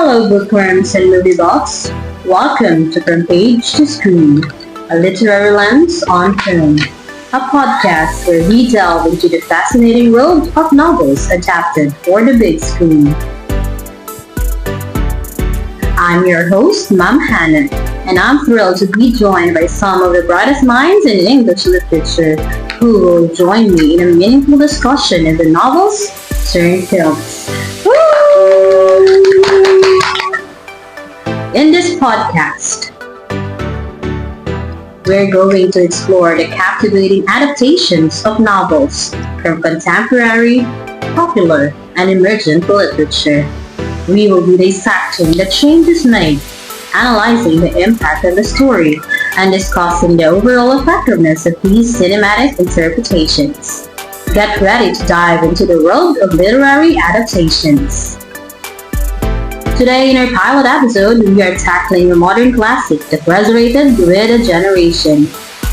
Hello, bookworms and movie buffs. Welcome to From Page to Screen, a literary lens on film, a podcast where we delve into the fascinating world of novels adapted for the big screen. I'm your host, Ma'am Hannah, and I'm thrilled to be joined by some of the brightest minds in English literature who will join me in a meaningful discussion of the novels turned films. Woo! In this podcast, we're going to explore the captivating adaptations of novels from contemporary, popular, and emergent literature. We will be dissecting the changes made, analyzing the impact of the story, and discussing the overall effectiveness of these cinematic interpretations. Get ready to dive into the world of literary adaptations. Today in our pilot episode, we are tackling a modern classic that resonated with a generation,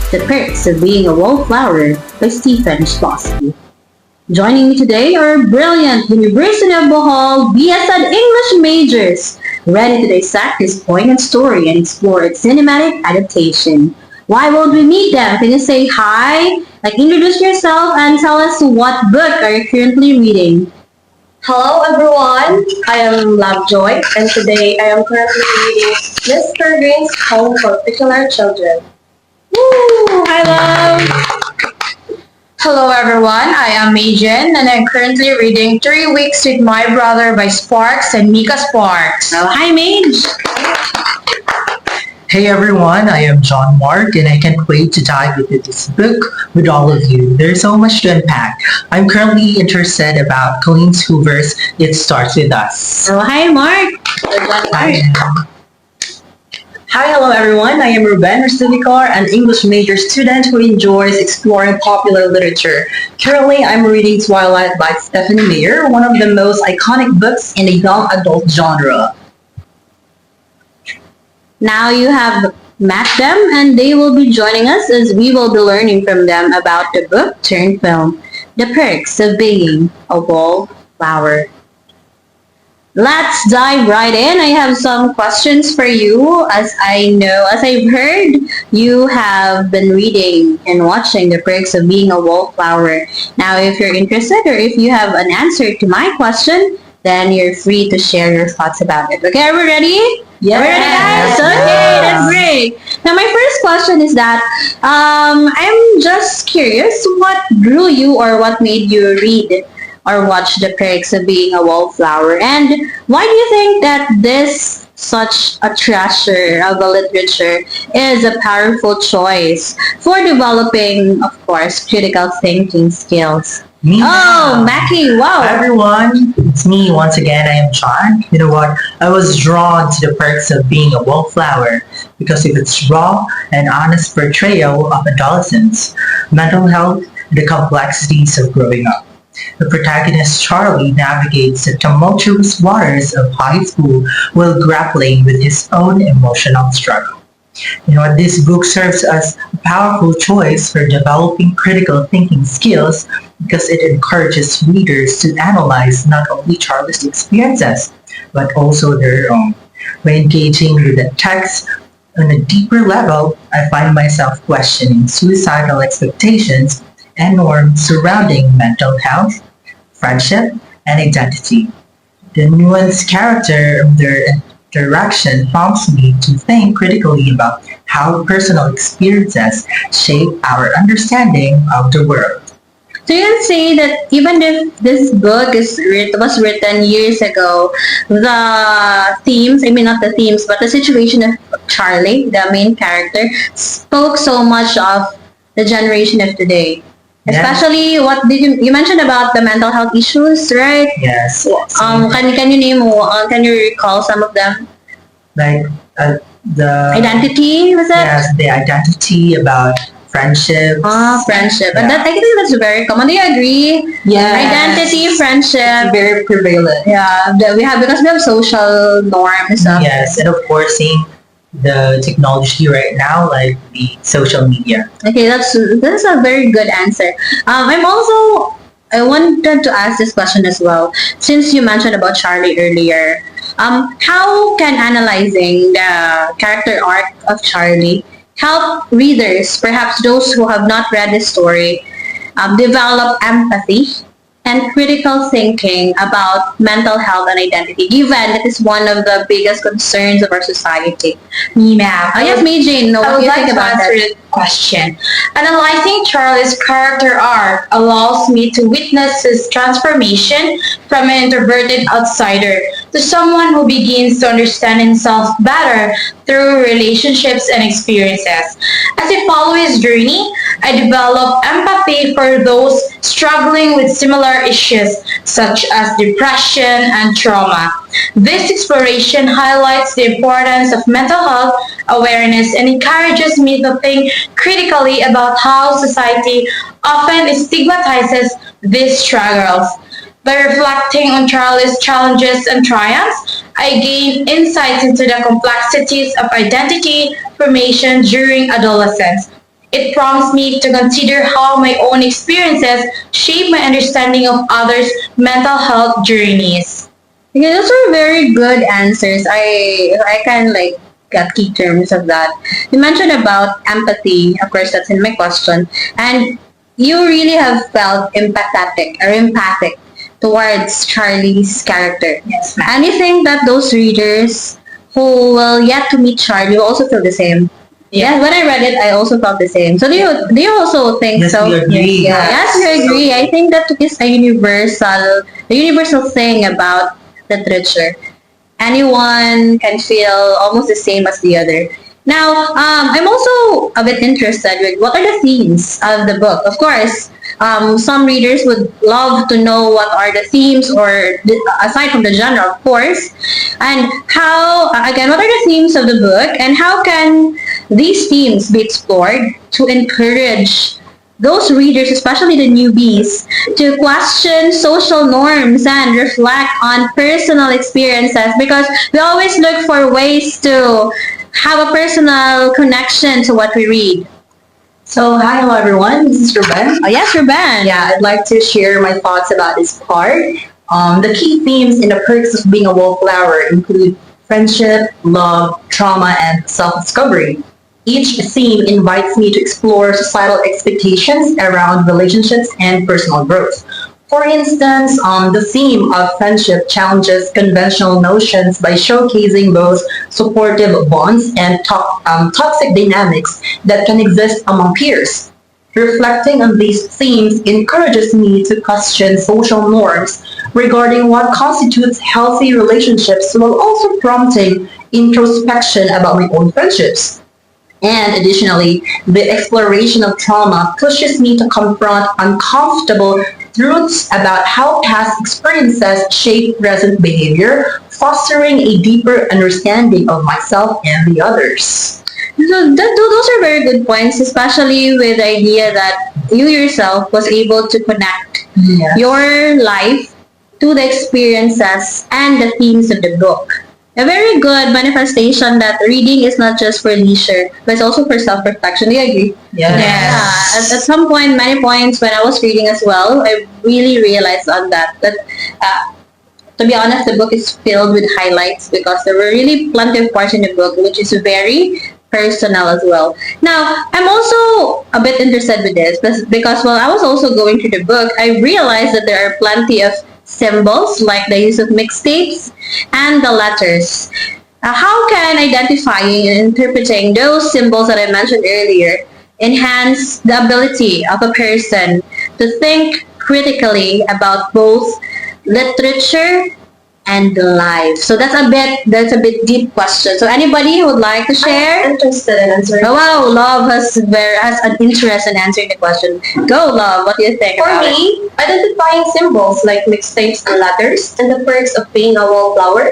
The Perks of Being a Wallflower by Stephen Chbosky. Joining me today are brilliant University of Bohol BSed English majors, ready to dissect this poignant story and explore its cinematic adaptation. Why won't we meet them? Can you say hi? Introduce yourself and tell us what book are you currently reading? Hello everyone, I am Lovejoy and today I am currently reading Miss Peregrine's Home for Peculiar Children. Woo! Hi Love! Hello everyone, I am Emergent and I'm currently reading 3 Weeks with My Brother by Sparks and Mika Sparks. Oh, hi Mage! Hey everyone, I am John Mark and I can't wait to dive into this book with all of you. There's so much to unpack. I'm currently interested about Colleen Hoover's It Starts With Us. Oh, hi Mark! Hi. Hi, hello everyone, I am Ruben Restivicar, an English major student who enjoys exploring popular literature. Currently, I'm reading Twilight by Stephanie Meyer, one of the most iconic books in the young adult genre. Now you have met them and they will be joining us as we will be learning from them about the book turned film, The Perks of Being a Wallflower. Let's dive right in. I have some questions for you. As I've heard, you have been reading and watching The Perks of Being a Wallflower. Now, if you're interested or if you have an answer to my question, then you're free to share your thoughts about it. Okay, are we ready? Yes. Ready, guys? Okay, that's great. Now, my first question is that I'm just curious, what drew you or what made you read or watch The Perks of Being a Wallflower, and why do you think that this such a treasure of a literature is a powerful choice for developing, of course, critical thinking skills? Me Oh, now. Mackie, wow. Hi everyone, it's me once again. I am John. You know what? I was drawn to The Perks of Being a Wallflower because of its raw and honest portrayal of adolescence, mental health, and the complexities of growing up. The protagonist Charlie navigates the tumultuous waters of high school while grappling with his own emotional struggle. You know what? This book serves as a powerful choice for developing critical thinking skills because it encourages readers to analyze not only Charlie's experiences, but also their own. By engaging with the text on a deeper level, I find myself questioning suicidal expectations and norms surrounding mental health, friendship, and identity. The nuanced character of their interaction prompts me to think critically about how personal experiences shape our understanding of the world. So you can say that even if this book was written years ago, the themes, I mean not the themes, but the situation of Charlie, the main character, spoke so much of the generation of today. Yeah. Especially what did you mentioned about the mental health issues, right? Yes. Can you name can you recall some of them? Like the Identity, was it? Yes, the identity about friendship. Friendship. Yeah. And that I think that's very common. Do you agree? Yes. Identity, friendship. Very prevalent. Yeah, because we have social norms. Yes, and of course seeing the technology right now, like the social media. Okay, that's a very good answer. I wanted to ask this question as well. Since you mentioned about Charlie earlier, How can analyzing the character arc of Charlie help readers, perhaps those who have not read the story, develop empathy and critical thinking about mental health and identity, given that is one of the biggest concerns of our society? Me, ma'am. Yes, May Jane, I what would do you like think to about answer that? the question. Analyzing Charlie's character arc allows me to witness his transformation from an introverted outsider to someone who begins to understand himself better through relationships and experiences. As I follow his journey, I develop empathy for those struggling with similar issues such as depression and trauma. This exploration highlights the importance of mental health awareness and encourages me to think critically about how society often stigmatizes these struggles. By reflecting on Charlie's challenges and triumphs, I gain insights into the complexities of identity formation during adolescence. It prompts me to consider how my own experiences shape my understanding of others' mental health journeys. Yeah, those are very good answers. I can like get key terms of that. You mentioned about empathy, of course that's in my question. And you really have felt empathetic or empathic towards Charlie's character. Yes, ma'am. And you think that those readers who will yet to meet Charlie will also feel the same? Yeah, when I read it, I also felt the same. So do you also think Yes, so? we agree. Yeah. Yes, we agree. I think that is a universal thing about literature. Anyone can feel almost the same as the other. Now, I'm also a bit interested with what are the themes of the book. Of course, some readers would love to know what are the themes, or aside from the genre, of course, and how again what are the themes of the book, and how can these themes be explored to encourage those readers, especially the newbies, to question social norms and reflect on personal experiences, because we always look for ways to have a personal connection to what we read. So, hi, hello everyone. This is Ruben. Oh, yes, Ruben. Yeah, I'd like to share my thoughts about this part. The key themes in the perks of being a wallflower include friendship, love, trauma, and self-discovery. Each theme invites me to explore societal expectations around relationships and personal growth. For instance, the theme of friendship challenges conventional notions by showcasing both supportive bonds and toxic dynamics that can exist among peers. Reflecting on these themes encourages me to question social norms regarding what constitutes healthy relationships, while also prompting introspection about my own friendships. And additionally, the exploration of trauma pushes me to confront uncomfortable truths about how past experiences shape present behavior, fostering a deeper understanding of myself and the others. So those are very good points, especially with the idea that you yourself was able to connect Yes. your life to the experiences and the themes of the book. A very good manifestation that reading is not just for leisure, but it's also for self-reflection. Do you agree? Yes. Yeah. At some point, many points when I was reading as well, I really realized on that uh, to be honest, the book is filled with highlights because there were really plenty of parts in the book which is very personal as well. Now, I'm also a bit interested with this because while I was also going through the book, I realized that there are plenty of symbols like the use of mixtapes and the letters. How can identifying and interpreting those symbols that I mentioned earlier enhance the ability of a person to think critically about both literature and life? So that's a bit deep question. So anybody who would like to share? I'm interested in answering. Oh wow, Love has an interest in answering the question. Go, Love. What do you think For about it? me, identifying symbols like mixtapes and letters and the perks of being a wallflower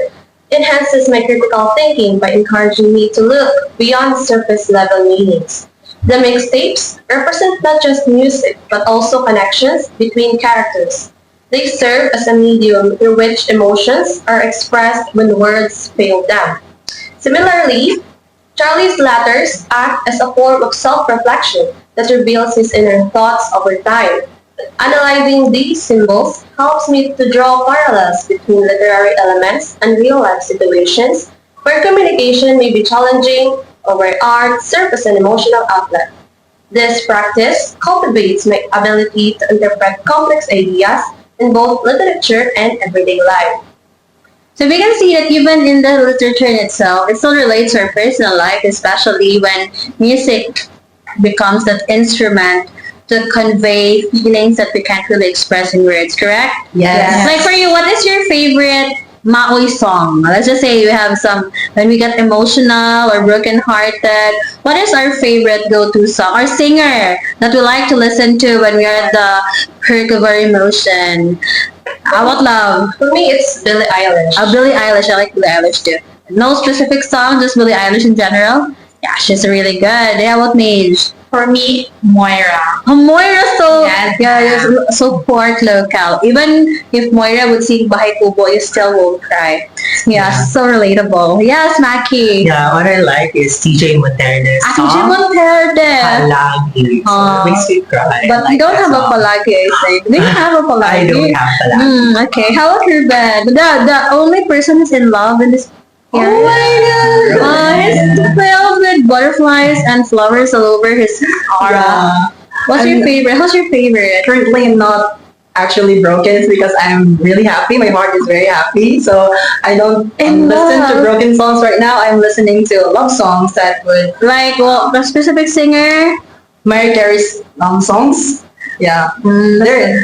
enhances my critical thinking by encouraging me to look beyond surface level meanings. The mixtapes represent not just music but also connections between characters. They serve as a medium through which emotions are expressed when words fail them. Similarly, Charlie's letters act as a form of self-reflection that reveals his inner thoughts over time. Analyzing these symbols helps me to draw parallels between literary elements and real-life situations where communication may be challenging or where art serves as an emotional outlet. This practice cultivates my ability to interpret complex ideas in both literature and everyday life. So we can see that even in the literature in itself, it still relates to our personal life, especially when music becomes that instrument to convey feelings that we can't really express in words, correct? Yes. Like for you, what is your favorite Maui song? Let's just say you have some, when we get emotional or broken-hearted, what is our favorite go-to song or singer that we like to listen to when we are at the perk of our emotion? How about love? For me, it's Billie Eilish. Billie Eilish. I like Billie Eilish too. No specific song, just Billie Eilish in general. Yeah, she's really good. Yeah, what Mage? For me, Moira. Oh, Moira, so Yes. yeah, you're so port local. Even if Moira would sing Bahay Kubo, you still won't cry. Yeah, so relatable. Yes, Maki. Yeah, what I like is TJ Montera's Ate Jim song, Monterde. Palagi. So Aw. it makes me cry. I But like you don't that have a song. palagi, I think. Do you have a palagi? I don't have Palagi. Okay, how about your bed? The only person who's in love in this. Yeah. Oh my god! He's filled with butterflies and flowers all over his aura. Yeah. What's your I'm- favorite? Who's your favorite? Currently, I'm not actually broken. It's because I'm really happy. My heart is very happy. So I don't In listen to love. broken songs right now. I'm listening to love songs that would Like, well, a specific singer? Mary Carey's songs. Yeah,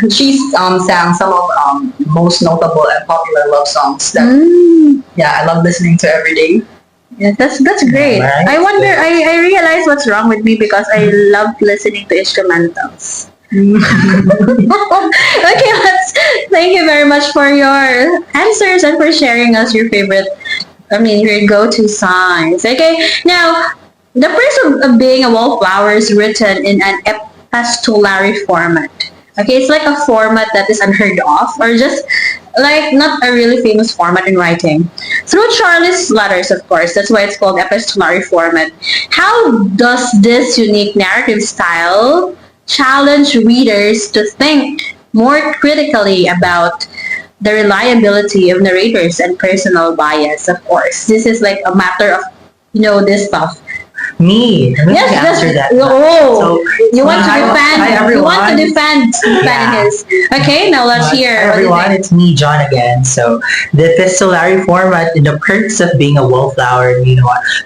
she's sang some of most notable and popular love songs that yeah I love listening to every day. Yeah, that's great. Alright. I wonder. I realize what's wrong with me because I love listening to instrumentals. Okay, thank you very much for your answers and for sharing us your favorite, your go-to songs. Okay, now, the Purse of Being a Wallflower is written in an epistolary format. Okay, it's like a format that is unheard of or just like not a really famous format in writing. Through Charlie's letters, of course, that's why it's called epistolary format. How does this unique narrative style challenge readers to think more critically about the reliability of narrators and personal bias, of course? This is like a matter of, this stuff. Me. Let me Yes, answer that. Oh, So, you want to hi, defend. hi, You want to everyone. defend Stephen Yeah. and his. Okay, now let's hear. Hi what do you everyone, think? it's me, John again. So the epistolary format in the perks of being a wallflower,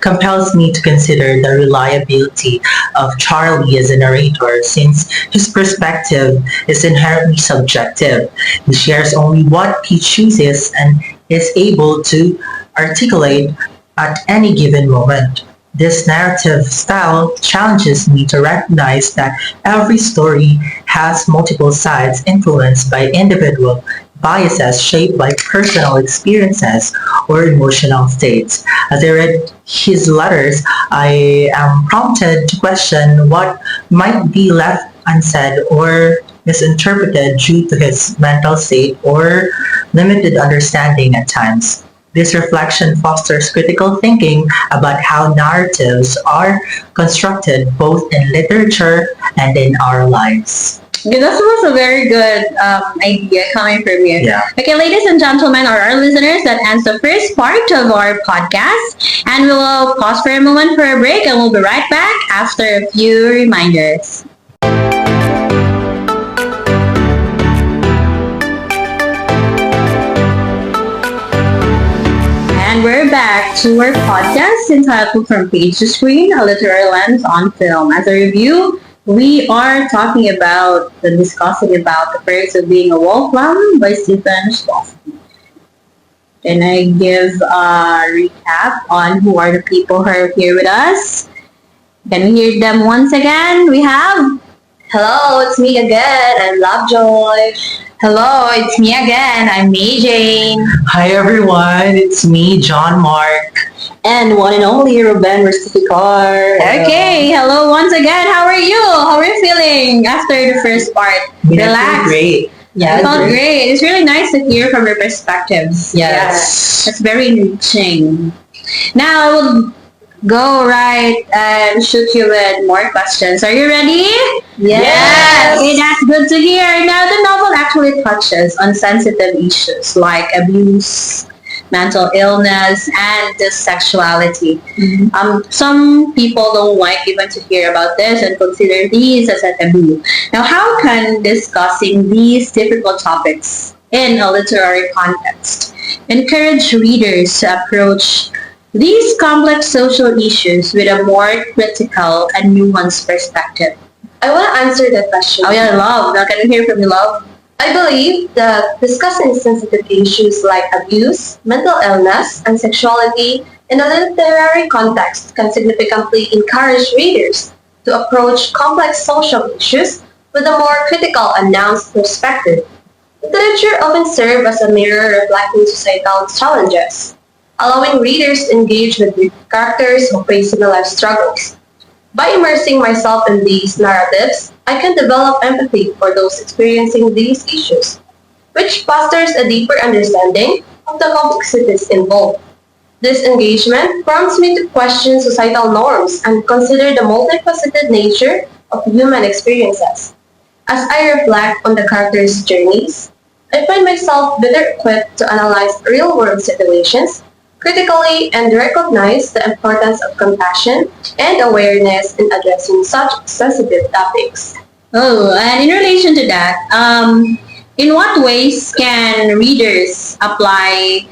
compels me to consider the reliability of Charlie as a narrator since his perspective is inherently subjective. He shares only what he chooses and is able to articulate at any given moment. This narrative style challenges me to recognize that every story has multiple sides influenced by individual biases shaped by personal experiences or emotional states. As I read his letters, I am prompted to question what might be left unsaid or misinterpreted due to his mental state or limited understanding at times. This reflection fosters critical thinking about how narratives are constructed both in literature and in our lives. Okay, this was a very good idea coming from you. Yeah. Okay, ladies and gentlemen, or our listeners, that ends the first part of our podcast. And we will pause for a moment for a break and we'll be right back after a few reminders. And we're back to our podcast entitled From Page to Screen, A Literary Lens on Film. As a review, we are talking about and discussing about The Perks of Being a Wallflower by Stephen Schwarzman. Can I give a recap on who are the people who are here with us? Can we hear them once again? We have... Hello, it's me again. I'm Lovejoy. Hello, it's me again. I'm May Jane. Hi everyone, it's me, John Mark. And one and only Ruben Rustificar. Okay, hello once again. How are you? How are you feeling after the first part? I feel Relax. great. Yeah, I felt great. great. It's really nice to hear from your perspectives. Yes. That's very enriching. Now, I would go right and shoot you with more questions. Are you ready? Yes. Okay, that's good to hear. Now, the novel actually touches on sensitive issues like abuse, mental illness, and just sexuality. Some people don't like even to hear about this and consider these as a taboo. Now, how can discussing these difficult topics in a literary context encourage readers to approach these complex social issues with a more critical and nuanced perspective? I want to answer that question. Oh yeah, love. Now can we hear from you, love? I believe that discussing sensitive issues like abuse, mental illness, and sexuality in a literary context can significantly encourage readers to approach complex social issues with a more critical and nuanced perspective. Literature often serves as a mirror reflecting societal challenges, allowing readers to engage with the characters who face similar struggles. By immersing myself in these narratives, I can develop empathy for those experiencing these issues, which fosters a deeper understanding of the complexities involved. This engagement prompts me to question societal norms and consider the multifaceted nature of human experiences. As I reflect on the characters' journeys, I find myself better equipped to analyze real-world situations critically and recognize the importance of compassion and awareness in addressing such sensitive topics. Oh, and in relation to that, in what ways can readers apply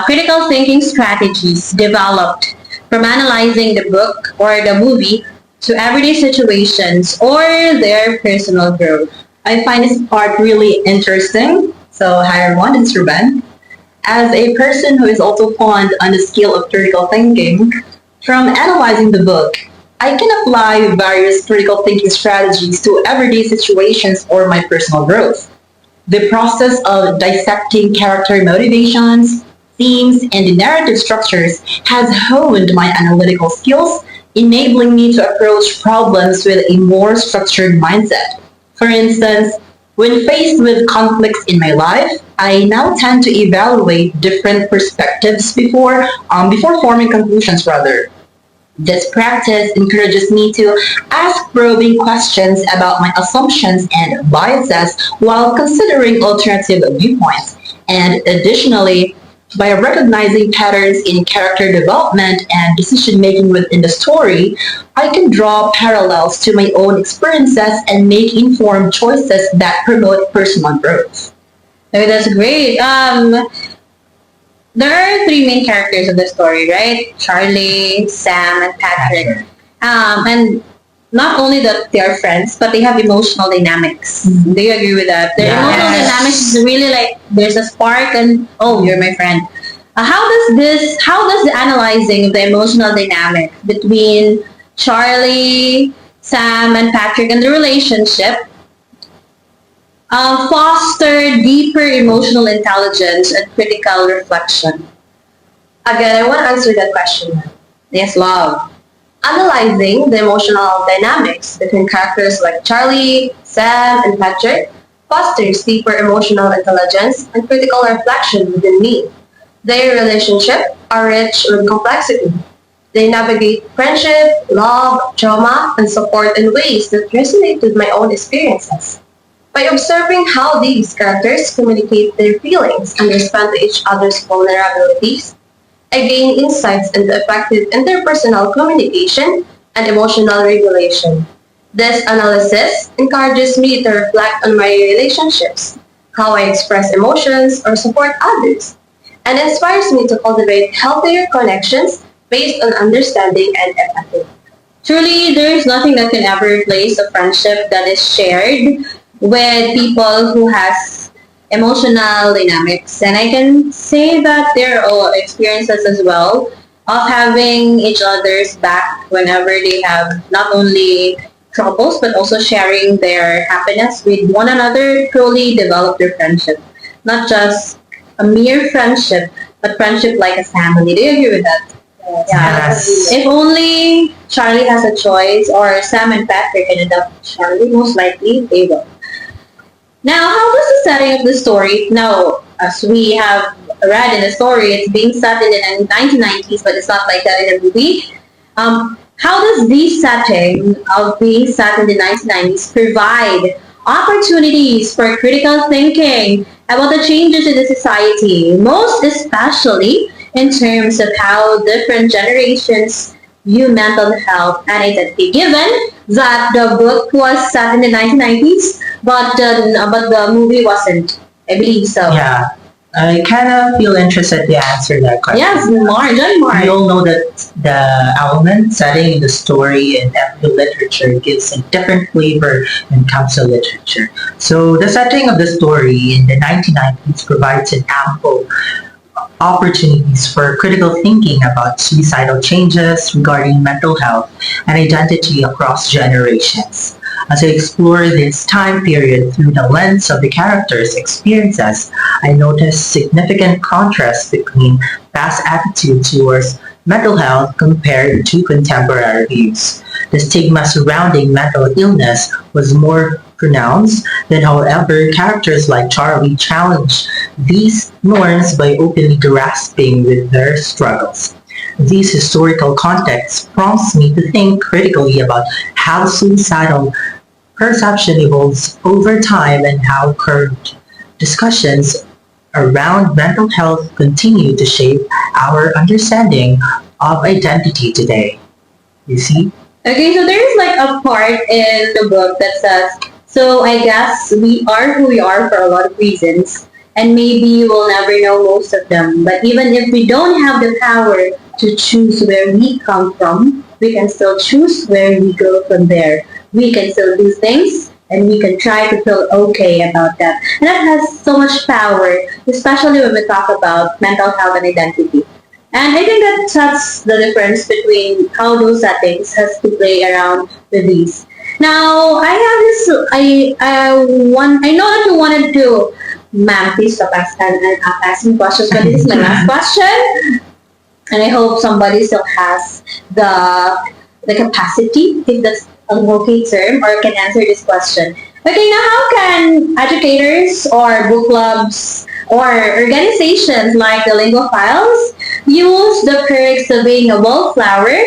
critical thinking strategies developed from analyzing the book or the movie to everyday situations or their personal growth? I find this part really interesting. So, hi everyone, it's Ruben. As a person who is also fond on the skill of critical thinking, from analyzing the book, I can apply various critical thinking strategies to everyday situations or my personal growth. The process of dissecting character motivations, themes, and the narrative structures has honed my analytical skills, enabling me to approach problems with a more structured mindset. For instance, when faced with conflicts in my life, I now tend to evaluate different perspectives before forming conclusions rather. This practice encourages me to ask probing questions about my assumptions and biases while considering alternative viewpoints. And additionally, by recognizing patterns in character development and decision making within the story, I can draw parallels to my own experiences and make informed choices that promote personal growth. Oh, that's great. There are three main characters of the story, right? Charlie, Sam, and Patrick. And not only that they are friends, but they have emotional dynamics. Do you agree with that? Their emotional Yes. dynamics is really like there's a spark and oh, you're my friend. How does the analyzing of the emotional dynamic between Charlie, Sam, and Patrick and the relationship foster deeper emotional intelligence and critical reflection? Again, I want to answer that question. Yes, love. Analyzing the emotional dynamics between characters like Charlie, Sam, and Patrick fosters deeper emotional intelligence and critical reflection within me. Their relationships are rich with complexity. They navigate friendship, love, trauma, and support in ways that resonate with my own experiences. By observing how these characters communicate their feelings and respond to each other's vulnerabilities, I gain insights into effective interpersonal communication and emotional regulation. This analysis encourages me to reflect on my relationships, how I express emotions or support others, and inspires me to cultivate healthier connections based on understanding and empathy. Truly, there is nothing that can ever replace a friendship that is shared with people who has emotional dynamics. And I can say that there are all experiences as well of having each other's back whenever they have not only troubles but also sharing their happiness with one another truly develop their friendship. Not just a mere friendship, but friendship like a family. Do you agree with that? Yeah. Yes. If only Charlie has a choice or Sam and Patrick can adopt Charlie, most likely they will. Now, how does the setting of the story, now, as we have read in the story, it's being set in the 1990s, but it's not like that in the movie. How does this setting of being set in the 1990s provide opportunities for critical thinking about the changes in the society, most especially in terms of how different generations view mental health and identity? Given that the book was set in the 1990s, but the movie wasn't, I believe so. Yeah, I kind of feel interested to answer that question. Yes, Mark, John Mark. We all know that the element, setting, in the story in every literature gives a different flavor when it comes to literature. So the setting of the story in the 1990s provides an ample opportunities for critical thinking about suicidal changes regarding mental health and identity across generations. As I explore this time period through the lens of the characters' experiences, I notice significant contrast between past attitudes towards mental health compared to contemporary views. The stigma surrounding mental illness was more pronounced, then however, characters like Charlie challenge these norms by openly grasping with their struggles. This historical context prompts me to think critically about how suicidal perception evolves over time and how current discussions around mental health continue to shape our understanding of identity today. You see? Okay, so there's like a part in the book that says, so I guess we are who we are for a lot of reasons, and maybe we'll never know most of them. But even if we don't have the power to choose where we come from, we can still choose where we go from there. We can still do things, and we can try to feel okay about that. And that has so much power, especially when we talk about mental health and identity. And I think that that's the difference between how those settings has to play around with these. Now, I have this, I know that you wanted to, ma'am, please stop asking questions, but this is my last question. And I hope somebody still has the capacity, if that's an okay term, or can answer this question. Okay, now how can educators or book clubs or organizations like the Lingophiles use the perks of being a wallflower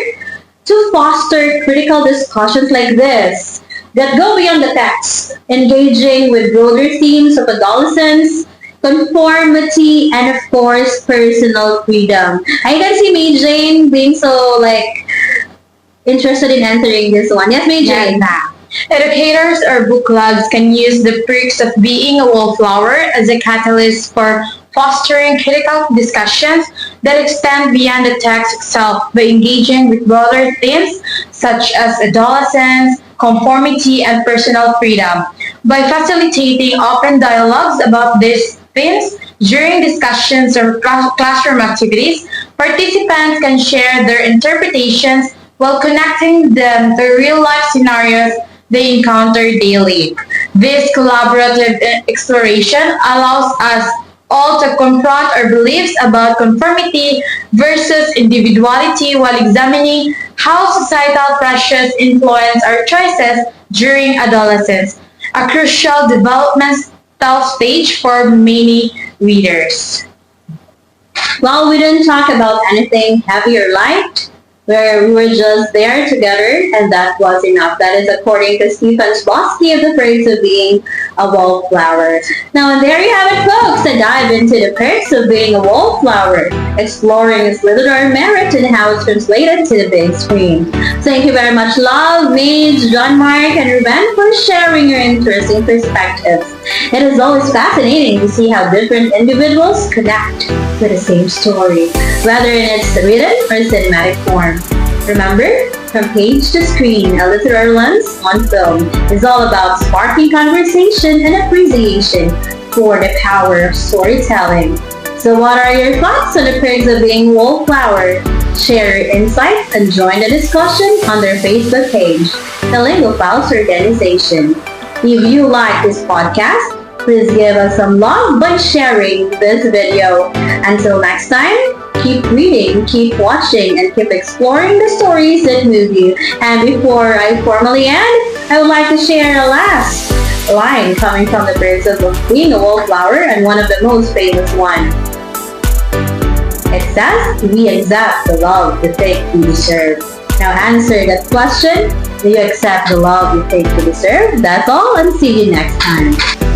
to foster critical discussions like this that go beyond the text, engaging with broader themes of adolescence, conformity, and of course, personal freedom? I can see May Jane being so interested in answering this one. Yes, May Jane. Educators or book clubs can use the perks of being a wallflower as a catalyst for fostering critical discussions that extend beyond the text itself by engaging with broader themes such as adolescence, conformity, and personal freedom. By facilitating open dialogues about these themes during discussions or classroom activities, participants can share their interpretations while connecting them to real-life scenarios they encounter daily. This collaborative exploration allows us all to confront our beliefs about conformity versus individuality while examining how societal pressures influence our choices during adolescence, a crucial developmental stage for many readers. Well, we didn't talk about anything heavy or light, where we were just there together, and that was enough. That is according to Stephen Bosky of the Perks of Being a Wallflower. Now, and there you have it, folks, a dive into the perks of being a wallflower, exploring its literary merit and how it's translated to the big screen. Thank you very much, Love, Mage, John Mark, and Ruben for sharing your interesting perspectives. It is always fascinating to see how different individuals connect with the same story, whether in its written or cinematic form. Remember, from page to screen, a literary lens on film is all about sparking conversation and appreciation for the power of storytelling. So what are your thoughts on the perks of being wallflower? Share your insights and join the discussion on their Facebook page, the Lingophiles Organization. If you like this podcast, please give us some love by sharing this video. Until next time, keep reading, keep watching, and keep exploring the stories that move you. And before I formally end, I would like to share a last line coming from the Birds of Being a Wallflower, and one of the most famous ones. It says, we accept the love, the fate we deserve. Now answer that question. Do you accept the love you think you deserve? That's all, and see you next time.